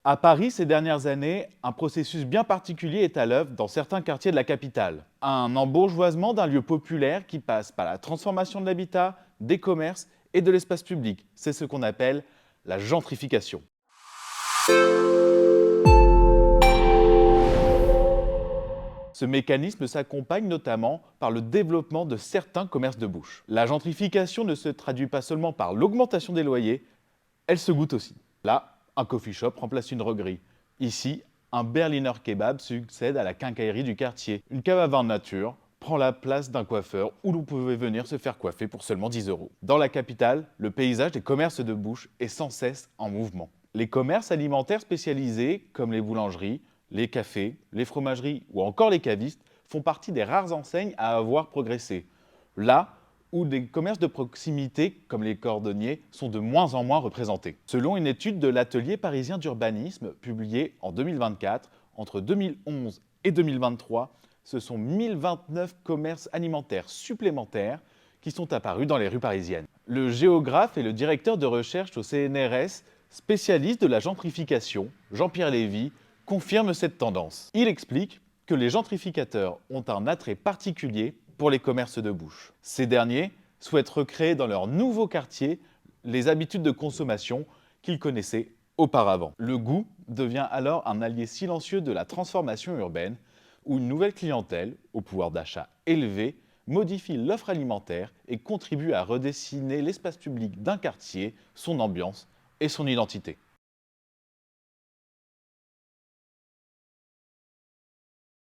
À Paris, ces dernières années, un processus bien particulier est à l'œuvre dans certains quartiers de la capitale. Un embourgeoisement d'un lieu populaire qui passe par la transformation de l'habitat, des commerces et de l'espace public. C'est ce qu'on appelle la gentrification. Ce mécanisme s'accompagne notamment par le développement de certains commerces de bouche. La gentrification ne se traduit pas seulement par l'augmentation des loyers, elle se goûte aussi. Là, un coffee shop remplace une droguerie. Ici, un Berliner kebab succède à la quincaillerie du quartier. Une cave à vin nature prend la place d'un coiffeur où l'on pouvait venir se faire coiffer pour seulement 10 euros. Dans la capitale, le paysage des commerces de bouche est sans cesse en mouvement. Les commerces alimentaires spécialisés, comme les boulangeries, les cafés, les fromageries ou encore les cavistes, font partie des rares enseignes à avoir progressé. Là où des commerces de proximité, comme les cordonniers, sont de moins en moins représentés. Selon une étude de l'Atelier parisien d'urbanisme publiée en 2024, entre 2011 et 2023, ce sont 1029 commerces alimentaires supplémentaires qui sont apparus dans les rues parisiennes. Le géographe et le directeur de recherche au CNRS, spécialiste de la gentrification, Jean-Pierre Lévy, confirme cette tendance. Il explique que les gentrificateurs ont un attrait particulier pour les commerces de bouche. Ces derniers souhaitent recréer dans leur nouveau quartier les habitudes de consommation qu'ils connaissaient auparavant. Le goût devient alors un allié silencieux de la transformation urbaine où une nouvelle clientèle, au pouvoir d'achat élevé, modifie l'offre alimentaire et contribue à redessiner l'espace public d'un quartier, son ambiance et son identité.